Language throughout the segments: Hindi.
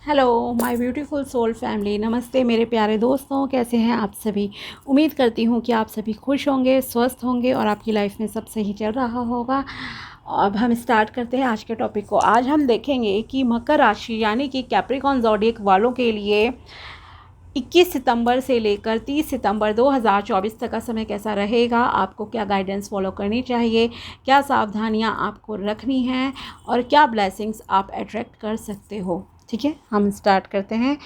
Hello my beautiful soul family, नमस्ते मेरे प्यारे दोस्तों। कैसे हैं आप सभी। उम्मीद करती हूँ कि आप सभी खुश होंगे, स्वस्थ होंगे और आपकी लाइफ में सब सही चल रहा होगा। अब हम स्टार्ट करते हैं आज के टॉपिक को। आज हम देखेंगे कि मकर राशि यानी कि कैप्रिकॉन ज़ोडिएक वालों के लिए 21 सितंबर से लेकर 30 सितंबर 2024 तक का समय कैसा रहेगा, आपको क्या गाइडेंस फॉलो करनी चाहिए, क्या सावधानियां आपको रखनी हैं और क्या ब्लेसिंग्स आप अट्रैक्ट कर सकते हो। ठीक है, हम स्टार्ट करते हैं।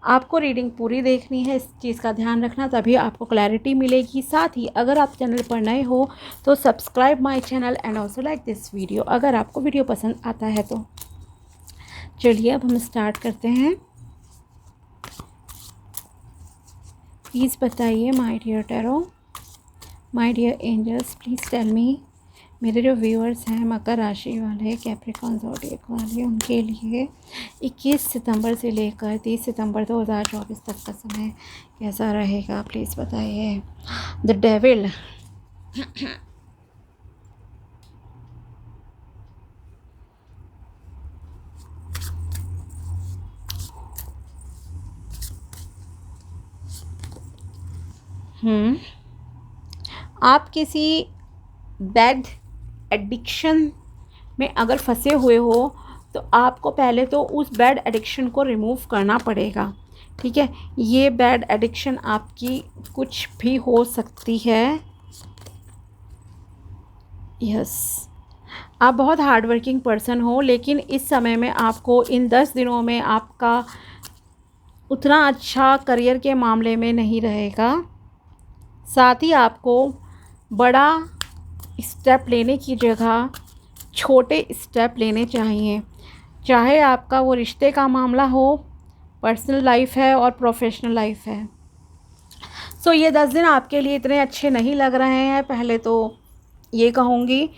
आपको रीडिंग पूरी देखनी है, इस चीज़ का ध्यान रखना, तभी आपको क्लैरिटी मिलेगी। साथ ही अगर आप चैनल पर नए हो तो subscribe my channel and also like this video अगर आपको वीडियो पसंद आता है तो। चलिए अब हम स्टार्ट करते हैं। प्लीज़ बताइए my dear tarot, my dear angels, please tell me, मेरे जो व्यूअर्स हैं मकर राशि वाले, कैप्रिकॉन ज़ोडिएक वाले, उनके लिए 21 सितंबर से लेकर 30 सितंबर 2024 तक का समय कैसा रहेगा, प्लीज़ बताइए। द डेविल, आप किसी बैड एडिक्शन में अगर फंसे हुए हो तो आपको पहले तो उस बैड एडिक्शन को रिमूव करना पड़ेगा। ठीक है, ये बैड एडिक्शन आपकी कुछ भी हो सकती है। यस, आप बहुत हार्ड वर्किंग पर्सन हो, लेकिन इस समय में आपको इन 10 दिनों में आपका उतना अच्छा करियर के मामले में नहीं रहेगा। साथ ही आपको बड़ा स्टेप लेने की जगह छोटे स्टेप लेने चाहिए, चाहे आपका वो रिश्ते का मामला हो, पर्सनल लाइफ है और प्रोफेशनल लाइफ है। सो ये 10 दिन आपके लिए इतने अच्छे नहीं लग रहे हैं। पहले तो ये कहूँगी,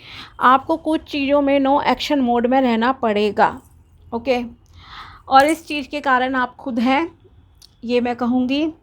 आपको कुछ चीज़ों में नो एक्शन मोड में रहना पड़ेगा। ओके, और इस चीज़ के कारण आप खुद हैं, ये मैं कहूँगी।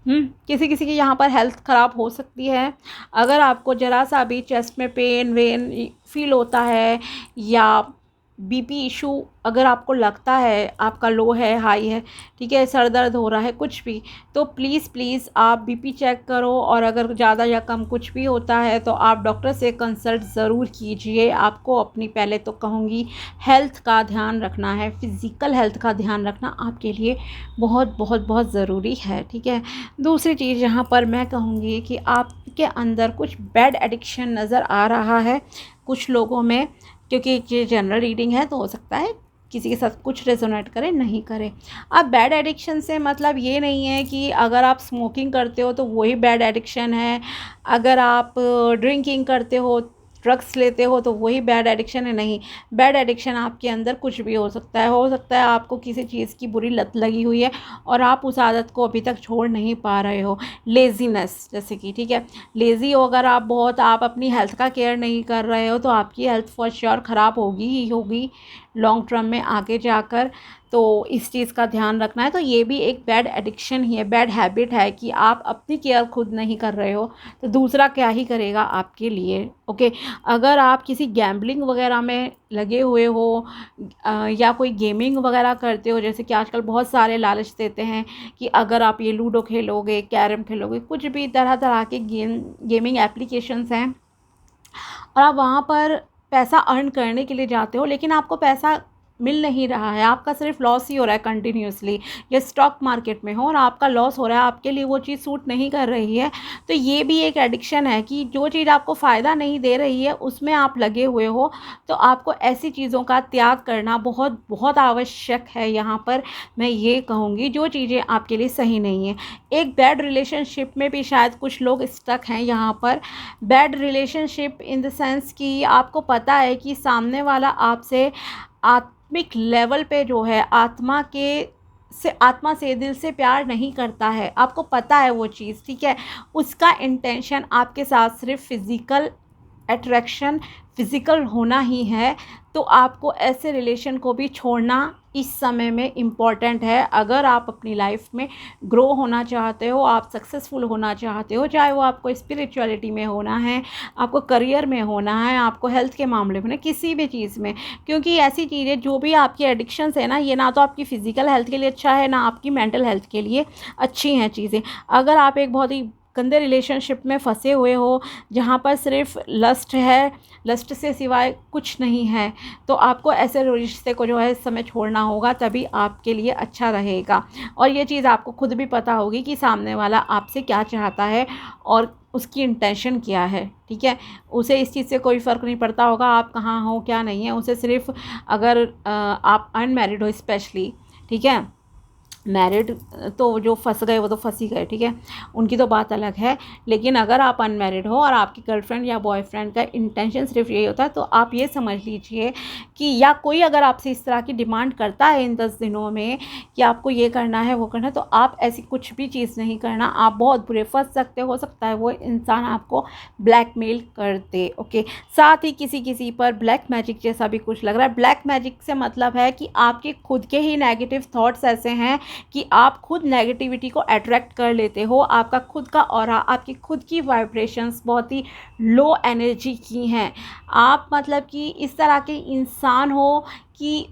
किसी किसी की यहाँ पर हेल्थ ख़राब हो सकती है। अगर आपको ज़रा सा भी चेस्ट में पेन वेन फील होता है या बीपी इशू अगर आपको लगता है, आपका लो है, हाई है, ठीक है, सर दर्द हो रहा है, कुछ भी, तो प्लीज़ आप बीपी चेक करो। और अगर ज़्यादा या कम कुछ भी होता है तो आप डॉक्टर से कंसल्ट ज़रूर कीजिए। आपको अपनी, पहले तो कहूँगी, हेल्थ का ध्यान रखना है, फिज़िकल हेल्थ का ध्यान रखना आपके लिए बहुत बहुत बहुत ज़रूरी है। ठीक है, दूसरी चीज़ यहाँ पर मैं कहूँगी कि आपके अंदर कुछ बैड एडिक्शन नज़र आ रहा है कुछ लोगों में, क्योंकि ये जनरल रीडिंग है तो हो सकता है किसी के साथ कुछ रेजोनेट करे, नहीं करे। अब बैड एडिक्शन से मतलब ये नहीं है कि अगर आप स्मोकिंग करते हो तो वही बैड एडिक्शन है, अगर आप ड्रिंकिंग करते हो, ड्रग्स लेते हो तो वही बैड एडिक्शन है, नहीं। बैड एडिक्शन आपके अंदर कुछ भी हो सकता है। हो सकता है आपको किसी चीज़ की बुरी लत लगी हुई है और आप उस आदत को अभी तक छोड़ नहीं पा रहे हो। लेज़ीनेस जैसे कि, ठीक है, लेज़ी हो अगर आप बहुत, आप अपनी हेल्थ का केयर नहीं कर रहे हो तो आपकी हेल्थ फॉर श्योर ख़राब होगी ही होगी लॉन्ग टर्म में आगे जाकर। तो इस चीज़ का ध्यान रखना है। तो ये भी एक बैड एडिक्शन ही है, बैड हैबिट है कि आप अपनी केयर खुद नहीं कर रहे हो तो दूसरा क्या ही करेगा आपके लिए। ओके, अगर आप किसी गैम्बलिंग वगैरह में लगे हुए हो या कोई गेमिंग वगैरह करते हो, जैसे कि आजकल बहुत सारे लालच देते हैं कि अगर आप ये लूडो खेलोगे, कैरम खेलोगे, कुछ भी तरह तरह के गेमिंग एप्लीकेशंस हैं और आप वहाँ पर पैसा अर्न करने के लिए जाते हो, लेकिन आपको पैसा मिल नहीं रहा है, आपका सिर्फ लॉस ही हो रहा है कंटिन्यूसली। या स्टॉक मार्केट में हो और आपका लॉस हो रहा है, आपके लिए वो चीज़ सूट नहीं कर रही है, तो ये भी एक एडिक्शन है कि जो चीज़ आपको फ़ायदा नहीं दे रही है उसमें आप लगे हुए हो। तो आपको ऐसी चीज़ों का त्याग करना बहुत बहुत आवश्यक है। यहाँ पर मैं ये कहूँगी, जो चीज़ें आपके लिए सही नहीं है। एक बैड रिलेशनशिप में भी शायद कुछ लोग स्टक हैं यहाँ पर। Bad relationship in the sense कि आपको पता है कि सामने वाला आपसे आत्मिक लेवल पे जो है, आत्मा से दिल से प्यार नहीं करता है, आपको पता है वो चीज़, ठीक है। उसका इंटेंशन आपके साथ सिर्फ फिज़िकल अट्रैक्शन, फिज़िकल होना ही है। तो आपको ऐसे रिलेशन को भी छोड़ना इस समय में इम्पॉर्टेंट है। अगर आप अपनी लाइफ में ग्रो होना चाहते हो, आप सक्सेसफुल होना चाहते हो, चाहे वो आपको स्पिरिचुअलिटी में होना है, आपको करियर में होना है, आपको हेल्थ के मामले में, किसी भी चीज़ में, क्योंकि ऐसी चीज़ें जो भी आपकी एडिक्शंस है ना, ये ना तो आपकी फ़िज़िकल हेल्थ के लिए अच्छा है, ना आपकी मेंटल हेल्थ के लिए अच्छी हैं चीज़ें। अगर आप एक बहुत ही गंदे रिलेशनशिप में फंसे हुए हो, जहाँ पर सिर्फ लस्ट है, लस्ट से सिवाय कुछ नहीं है, तो आपको ऐसे रिश्ते को जो है इस समय छोड़ना होगा, तभी आपके लिए अच्छा रहेगा। और ये चीज़ आपको खुद भी पता होगी कि सामने वाला आपसे क्या चाहता है और उसकी इंटेंशन क्या है, ठीक है। उसे इस चीज़ से कोई फ़र्क नहीं पड़ता होगा आप कहाँ हो क्या नहीं है। उसे सिर्फ अगर आप अनमैरिड हो स्पेशली, ठीक है, मैरिड तो जो फंस गए वो तो फंस ही गए, ठीक है, उनकी तो बात अलग है। लेकिन अगर आप अनमैरिड हो और आपकी गर्लफ्रेंड या बॉयफ्रेंड का इंटेंशन सिर्फ यही होता है, तो आप ये समझ लीजिए कि या कोई अगर आपसे इस तरह की डिमांड करता है इन 10 दिनों में कि आपको ये करना है वो करना है, तो आप ऐसी कुछ भी चीज़ नहीं करना। आप बहुत बुरे फंस सकते हो सकता है वो इंसान आपको ब्लैकमेल कर दे। ओके, साथ ही किसी किसी पर ब्लैक मैजिक जैसा भी कुछ लग रहा है। ब्लैक मैजिक से मतलब है कि आपके खुद के ही नेगेटिव थॉट्स ऐसे हैं कि आप खुद नेगेटिविटी को अट्रैक्ट कर लेते हो। आपका खुद का ऑरा, आपकी खुद की वाइब्रेशंस बहुत ही लो एनर्जी की हैं। आप मतलब कि इस तरह के इंसान हो कि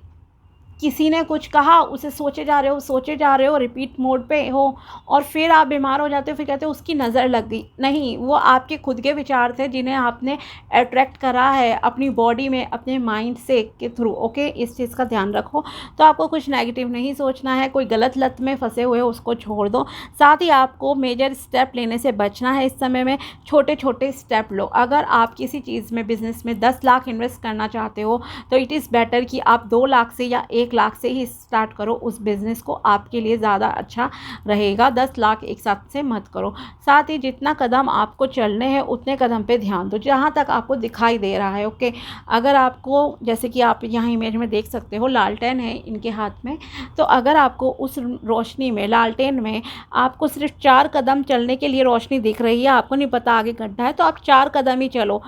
किसी ने कुछ कहा उसे सोचे जा रहे हो, रिपीट मोड पे हो, और फिर आप बीमार हो जाते हो, फिर कहते हो उसकी नज़र लग गई। नहीं, वो आपके खुद के विचार थे जिन्हें आपने अट्रैक्ट करा है अपनी बॉडी में, अपने माइंड से के थ्रू। ओके, इस चीज़ का ध्यान रखो। तो आपको कुछ नेगेटिव नहीं सोचना है। कोई गलत लत में फंसे हुए हो उसको छोड़ दो। साथ ही आपको मेजर स्टेप लेने से बचना है। इस समय में छोटे छोटे स्टेप लो। अगर आप किसी चीज़ में, बिजनेस में 10 लाख इन्वेस्ट करना चाहते हो, तो इट इज़ बेटर कि आप 2 लाख से या 1 लाख से ही स्टार्ट करो उस बिज़नेस को, आपके लिए ज़्यादा अच्छा रहेगा। 10 लाख एक साथ से मत करो। साथ ही जितना कदम आपको चलने हैं उतने कदम पे ध्यान दो जहाँ तक आपको दिखाई दे रहा है। ओके, अगर आपको, जैसे कि आप यहाँ इमेज में देख सकते हो, लालटेन है इनके हाथ में, तो अगर आपको उस रोशनी में, लालटेन में आपको सिर्फ 4 कदम चलने के लिए रोशनी दिख रही है, आपको नहीं पता आगे गड्ढा है, तो आप 4 कदम ही चलो।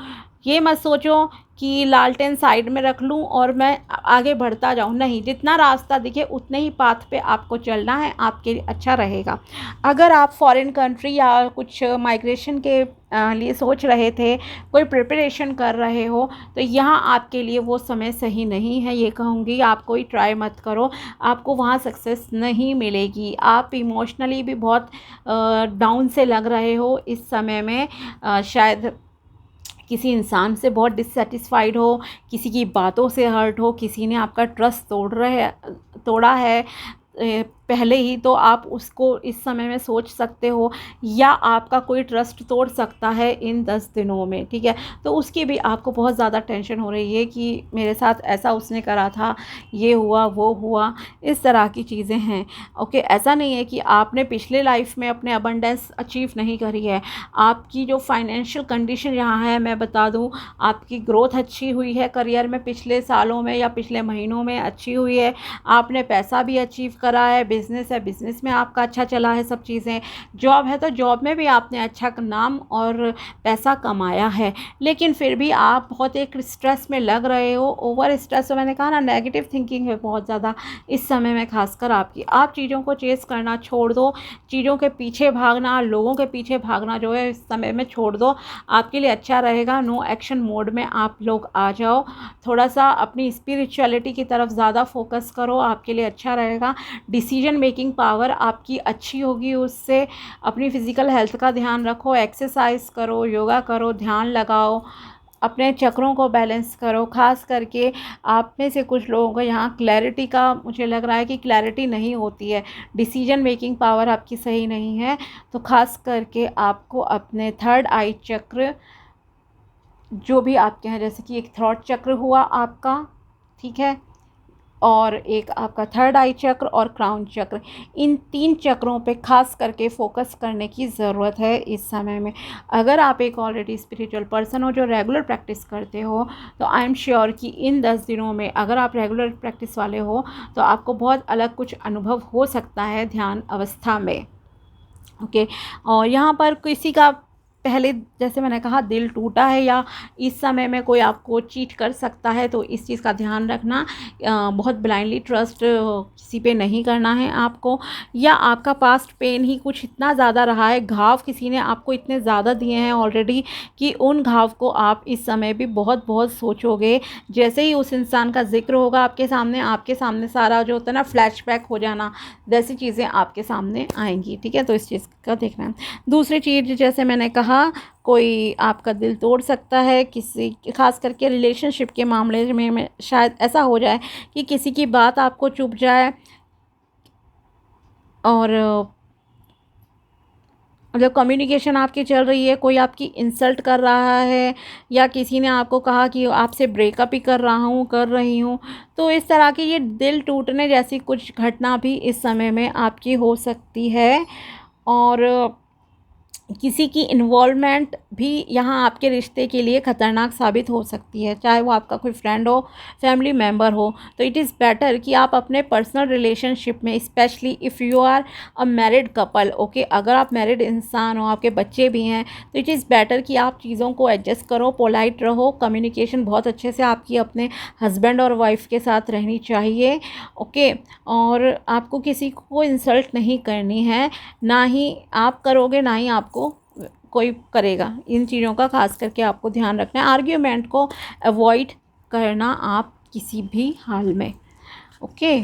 ये मत सोचो कि लालटेन साइड में रख लूँ और मैं आगे बढ़ता जाऊँ। नहीं, जितना रास्ता दिखे उतने ही पाथ पे आपको चलना है, आपके लिए अच्छा रहेगा। अगर आप फॉरेन कंट्री या कुछ माइग्रेशन के लिए सोच रहे थे, कोई प्रिपरेशन कर रहे हो, तो यहाँ आपके लिए वो समय सही नहीं है। ये कहूँगी आप कोई ट्राई मत करो, आपको वहाँ सक्सेस नहीं मिलेगी। आप इमोशनली भी बहुत डाउन से लग रहे हो इस समय में। शायद किसी इंसान से बहुत डिससेटिस्फाइड हो, किसी की बातों से हर्ट हो, किसी ने आपका ट्रस्ट तोड़ा है पहले ही, तो आप उसको इस समय में सोच सकते हो, या आपका कोई ट्रस्ट तोड़ सकता है इन 10 दिनों में, ठीक है। तो उसकी भी आपको बहुत ज़्यादा टेंशन हो रही है कि मेरे साथ ऐसा उसने करा था, ये हुआ वो हुआ, इस तरह की चीज़ें हैं। ओके, ऐसा नहीं है कि आपने पिछले लाइफ में अपने अबंडेंस अचीव नहीं करी है। आपकी जो फाइनेंशियल कंडीशन यहाँ है, मैं बता दूँ, आपकी ग्रोथ अच्छी हुई है करियर में, पिछले सालों में या पिछले महीनों में अच्छी हुई है। आपने पैसा भी अचीव करा है, बिज़नेस है, बिज़नेस में आपका अच्छा चला है सब चीज़ें। जॉब है तो जॉब में भी आपने अच्छा नाम और पैसा कमाया है। लेकिन फिर भी आप बहुत एक स्ट्रेस में लग रहे हो, ओवर स्ट्रेस। तो मैंने कहा ना, नेगेटिव थिंकिंग है बहुत ज़्यादा इस समय में, खासकर आपकी। आप चीज़ों को चेस करना छोड़ दो, चीज़ों के पीछे भागना, लोगों के पीछे भागना जो है इस समय में छोड़ दो, आपके लिए अच्छा रहेगा। नो एक्शन मोड में आप लोग आ जाओ, थोड़ा सा अपनी स्पिरिचुअलिटी की तरफ ज़्यादा फोकस करो, आपके लिए अच्छा रहेगा। डिसीजन मेकिंग पावर आपकी अच्छी होगी उससे। अपनी फ़िज़िकल हेल्थ का ध्यान रखो, एक्सरसाइज करो, योगा करो, ध्यान लगाओ, अपने चक्रों को बैलेंस करो। ख़ास करके आप में से कुछ लोगों को यहाँ क्लैरिटी का, मुझे लग रहा है कि क्लैरिटी नहीं होती है, डिसीजन मेकिंग पावर आपकी सही नहीं है। तो ख़ास करके आपको अपने थर्ड आई चक्र, जो भी आपके हैं, जैसे कि एक थ्रोट चक्र हुआ आपका, ठीक है, और एक आपका थर्ड आई चक्र और क्राउन चक्र, इन 3 चक्रों पे खास करके फोकस करने की ज़रूरत है इस समय में। अगर आप एक ऑलरेडी स्पिरिचुअल पर्सन हो जो रेगुलर प्रैक्टिस करते हो, तो आई एम श्योर कि इन 10 दिनों में, अगर आप रेगुलर प्रैक्टिस वाले हो, तो आपको बहुत अलग कुछ अनुभव हो सकता है ध्यान अवस्था में। ओके, और यहाँ पर किसी का पहले जैसे मैंने कहा दिल टूटा है या इस समय में कोई आपको चीट कर सकता है, तो इस चीज़ का ध्यान रखना। बहुत ब्लाइंडली ट्रस्ट किसी पे नहीं करना है आपको। या आपका पास्ट पेन ही कुछ इतना ज़्यादा रहा है, घाव किसी ने आपको इतने ज़्यादा दिए हैं ऑलरेडी कि उन घाव को आप इस समय भी बहुत बहुत सोचोगे। जैसे ही उस इंसान का ज़िक्र होगा आपके सामने सारा जो होता है ना फ्लैशबैक हो जाना, वैसी चीज़ें आपके सामने आएंगी। ठीक है, तो इस चीज़ का देखना है। दूसरी चीज़ जैसे मैंने कहा, कोई आपका दिल तोड़ सकता है, किसी खास करके रिलेशनशिप के मामले में शायद ऐसा हो जाए कि किसी की बात आपको चुभ जाए और मतलब कम्युनिकेशन आपकी चल रही है, कोई आपकी इंसल्ट कर रहा है या किसी ने आपको कहा कि आपसे ब्रेकअप ही कर रही हूँ, तो इस तरह की ये दिल टूटने जैसी कुछ घटना भी इस समय में आपकी हो सकती है। और किसी की इन्वॉल्वमेंट भी यहाँ आपके रिश्ते के लिए ख़तरनाक साबित हो सकती है, चाहे वो आपका कोई फ्रेंड हो, फैमिली मेम्बर हो। तो इट इज़ बेटर कि आप अपने पर्सनल रिलेशनशिप में, specially if you are a married couple, okay, अगर आप मैरिड इंसान हो, आपके बच्चे भी हैं, तो इट इज़ बेटर कि आप चीज़ों को एडजस्ट करो, पोलाइट रहो, कम्युनिकेशन बहुत अच्छे से आपकी अपने हस्बैंड और वाइफ के साथ रहनी चाहिए, ओके। और आपको किसी को इंसल्ट नहीं करनी है, ना ही आप करोगे ना ही आपको कोई करेगा। इन चीज़ों का खास करके आपको ध्यान रखना है। आर्ग्यूमेंट को अवॉइड करना आप किसी भी हाल में, ओके।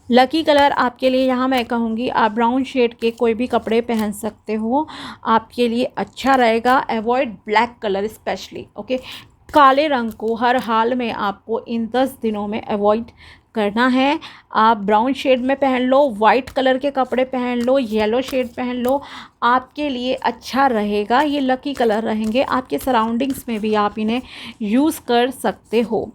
लकी कलर आपके लिए यहाँ मैं कहूँगी आप ब्राउन शेड के कोई भी कपड़े पहन सकते हो, आपके लिए अच्छा रहेगा। Avoid black colour specially, okay. काले रंग को हर हाल में आपको इन 10 दिनों में अवॉइड करना है। आप ब्राउन शेड में पहन लो, वाइट कलर के कपड़े पहन लो, येलो शेड पहन लो, आपके लिए अच्छा रहेगा। ये लकी कलर रहेंगे, आपके सराउंडिंग्स में भी आप इन्हें यूज़ कर सकते हो।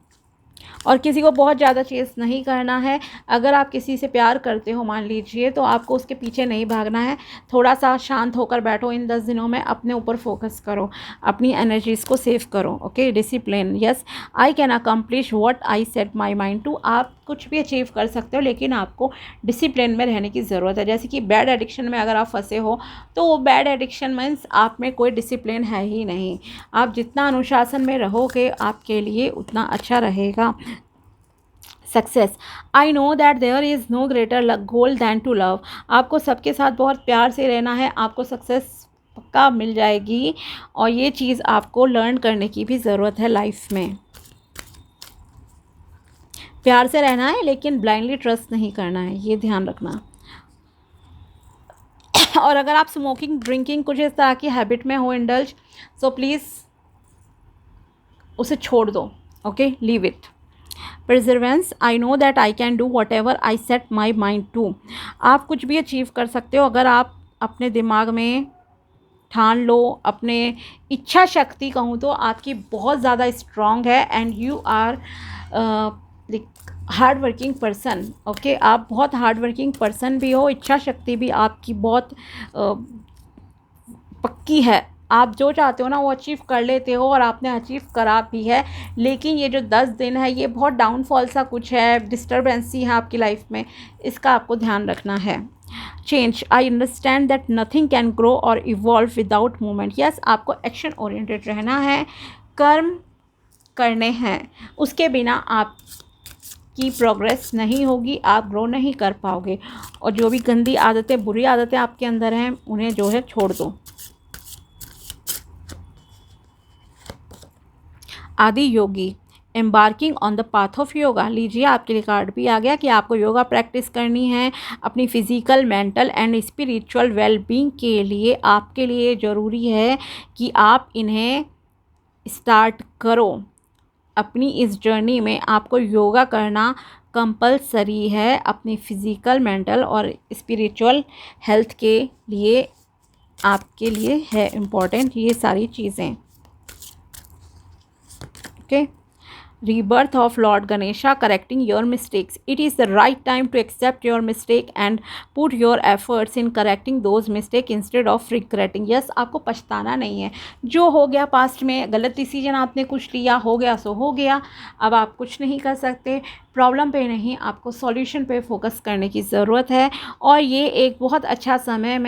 और किसी को बहुत ज़्यादा चेस नहीं करना है। अगर आप किसी से प्यार करते हो मान लीजिए, तो आपको उसके पीछे नहीं भागना है, थोड़ा सा शांत होकर बैठो। इन 10 दिनों में अपने ऊपर फोकस करो, अपनी एनर्जीज़ को सेव करो, okay. Discipline, yes I can accomplish what I set my mind to. आप कुछ भी अचीव कर सकते हो, लेकिन आपको डिसिप्लिन में रहने की ज़रूरत है। जैसे कि बैड एडिक्शन में अगर आप फंसे हो, तो वो बैड एडिक्शन मीन्स आप में कोई डिसिप्लिन है ही नहीं। आप जितना अनुशासन में रहोगे आपके लिए उतना अच्छा रहेगा। Success, I know that there is no greater goal than to love. आपको सबके साथ बहुत प्यार से रहना है, आपको सक्सेस पक्का मिल जाएगी। और ये चीज़ आपको लर्न करने की भी ज़रूरत है लाइफ में। प्यार से रहना है लेकिन ब्लाइंडली ट्रस्ट नहीं करना है, ये ध्यान रखना। और अगर आप स्मोकिंग, ड्रिंकिंग, कुछ इस तरह की हैबिट में हो इंडल्ज, सो प्लीज़ उसे छोड़ दो, okay, leave it. Perseverance, I know that I can do whatever I set my mind to. आप कुछ भी अचीव कर सकते हो अगर आप अपने दिमाग में ठान लो। अपने इच्छा शक्ति कहूँ तो आपकी बहुत ज़्यादा स्ट्रॉन्ग है, and you are hard working person, okay. आप बहुत हार्ड वर्किंग पर्सन भी हो, इच्छा शक्ति भी आपकी बहुत पक्की है। आप जो चाहते हो ना वो अचीव कर लेते हो, और आपने अचीव करा भी है। लेकिन ये जो 10 दिन है ये बहुत डाउनफॉल सा कुछ है, डिस्टर्बेंसी है आपकी लाइफ में, इसका आपको ध्यान रखना है। Change, I understand that nothing can grow और इवॉल्व विदाउट मूवमेंट। यस, आपको एक्शन ओरिएंटेड रहना है, कर्म करने हैं, उसके बिना आपकी प्रोग्रेस नहीं होगी, आप ग्रो नहीं कर पाओगे। और जो भी गंदी आदतें, बुरी आदतें आपके अंदर हैं, उन्हें जो है छोड़ दो। Adi Yogi, embarking on the path of yoga. लीजिए, आपके लिए कार्ड भी आ गया कि आपको योगा प्रैक्टिस करनी है अपनी physical, mental and spiritual wellbeing के लिए। आपके लिए ज़रूरी है कि आप इन्हें स्टार्ट करो। अपनी इस जर्नी में आपको योगा करना कंपलसरी है, अपनी फिजिकल, मेंटल और स्पिरिचुअल हेल्थ के लिए आपके लिए है इम्पॉर्टेंट ये सारी चीज़ें, okay. rebirth of Lord Ganesha correcting your mistakes. It is the right time to accept your mistake and put your efforts in correcting those mistakes instead of regretting. Yes, आपको पछताना नहीं है, जो हो गया पास्ट में, गलत डिसीजन आपने कुछ लिया, हो गया सो हो गया, अब आप कुछ नहीं कर सकते। प्रॉब्लम पे नहीं, आपको सॉल्यूशन पे फोकस करने की ज़रूरत है। और ये एक बहुत अच्छा समय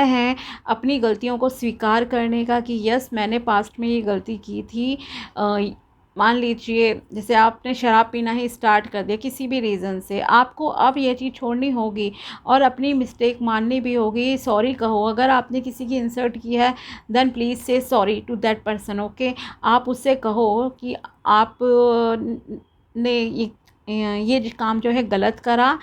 है अपनी गलतियों को स्वीकार करने का कि यस, मैंने पास्ट में ये गलती की थी। मान लीजिए जैसे आपने शराब पीना ही स्टार्ट कर दिया किसी भी रीज़न से, आपको अब ये चीज़ छोड़नी होगी और अपनी मिस्टेक माननी भी होगी। सॉरी कहो, अगर आपने किसी की इंसल्ट की है देन प्लीज़ से sorry to that person. Okay, आप उससे कहो कि आप ने ये काम जो है गलत करा,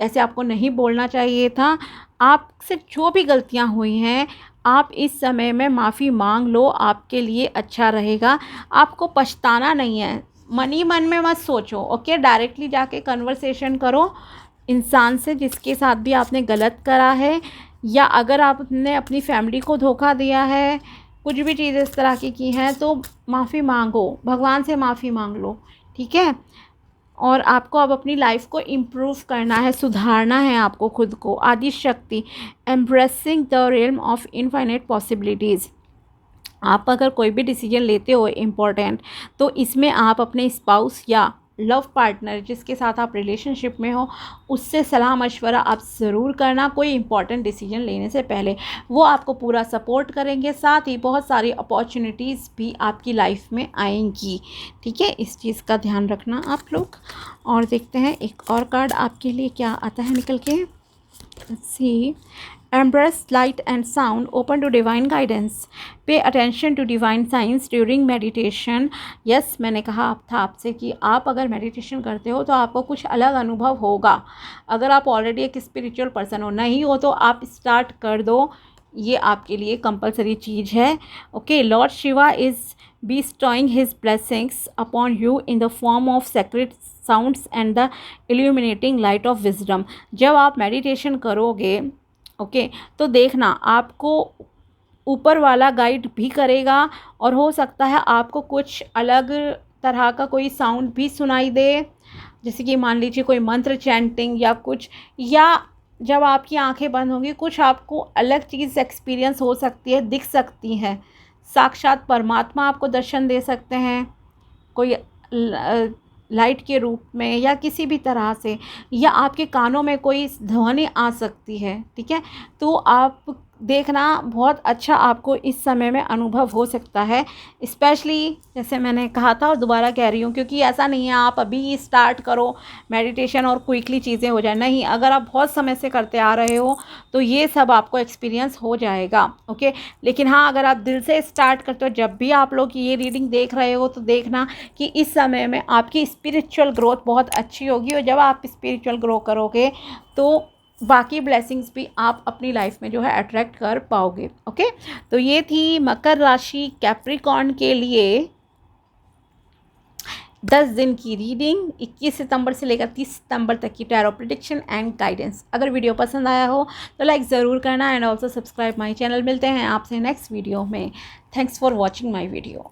ऐसे आपको नहीं बोलना चाहिए था। आपसे जो भी गलतियां हुई हैं, आप इस समय में माफ़ी मांग लो, आपके लिए अच्छा रहेगा। आपको पछताना नहीं है, मन ही मन में मत सोचो। ओके, डायरेक्टली जाके कन्वर्सेशन करो इंसान से जिसके साथ भी आपने गलत करा है, या अगर आपने अपनी फैमिली को धोखा दिया है, कुछ भी चीज़ इस तरह की हैं, तो माफ़ी मांगो, भगवान से माफ़ी मांग लो। ठीक है, और आपको अब अपनी लाइफ को इम्प्रूव करना है, सुधारना है आपको खुद को। Adi Shakti, embracing the realm of infinite possibilities. आप अगर कोई भी डिसीजन लेते हो इम्पोर्टेंट, तो इसमें आप अपने स्पाउस या लव पार्टनर जिसके साथ आप रिलेशनशिप में हो उससे सलाह मशवरा आप ज़रूर करना कोई इंपॉर्टेंट डिसीजन लेने से पहले। वो आपको पूरा सपोर्ट करेंगे, साथ ही बहुत सारी अपॉर्चुनिटीज़ भी आपकी लाइफ में आएंगी। ठीक है, इस चीज़ का ध्यान रखना आप लोग। और देखते हैं एक और कार्ड आपके लिए क्या आता है निकल के। सी, embrace light and sound, open to divine guidance, pay attention to divine signs during meditation. yes, मैंने कहा था आपसे कि आप अगर मेडिटेशन करते हो तो आपको कुछ अलग अनुभव होगा। अगर आप ऑलरेडी एक स्पिरिचुअल पर्सन हो, नहीं हो तो आप स्टार्ट कर दो, ये आपके लिए कंपलसरी चीज़ है। Okay, Lord Shiva is bestowing his blessings upon you in the form of sacred sounds and the illuminating light of wisdom. जब आप मेडिटेशन करोगे ओके, तो देखना आपको ऊपर वाला गाइड भी करेगा, और हो सकता है आपको कुछ अलग तरह का कोई साउंड भी सुनाई दे, जैसे कि मान लीजिए कोई मंत्र चैंटिंग या कुछ, या जब आपकी आंखें बंद होंगी कुछ आपको अलग चीज़ एक्सपीरियंस हो सकती है, दिख सकती है। साक्षात परमात्मा आपको दर्शन दे सकते हैं, कोई लाइट के रूप में या किसी भी तरह से, या आपके कानों में कोई ध्वनि आ सकती है। ठीक है, तो आप देखना बहुत अच्छा आपको इस समय में अनुभव हो सकता है। स्पेशली जैसे मैंने कहा था और दोबारा कह रही हूँ, क्योंकि ऐसा नहीं है आप अभी स्टार्ट करो मेडिटेशन और क्विकली चीज़ें हो जाए, नहीं, अगर आप बहुत समय से करते आ रहे हो तो ये सब आपको एक्सपीरियंस हो जाएगा। ओके, लेकिन हाँ, अगर आप दिल से स्टार्ट करते हो, जब भी आप लोग ये रीडिंग देख रहे हो तो देखना कि इस समय में आपकी स्पिरिचुअल ग्रोथ बहुत अच्छी होगी, और जब आप स्पिरिचुअल ग्रो करोगे तो बाकी ब्लेसिंग्स भी आप अपनी लाइफ में जो है अट्रैक्ट कर पाओगे। ओके, तो ये थी मकर राशि कैप्रिकॉर्न के लिए 10 दिन की रीडिंग, 21 सितंबर से लेकर 30 सितंबर तक की टैरो प्रेडिक्शन एंड गाइडेंस। अगर वीडियो पसंद आया हो तो लाइक ज़रूर करना and also subscribe my channel. मिलते हैं आपसे नेक्स्ट वीडियो में। Thanks for watching my video.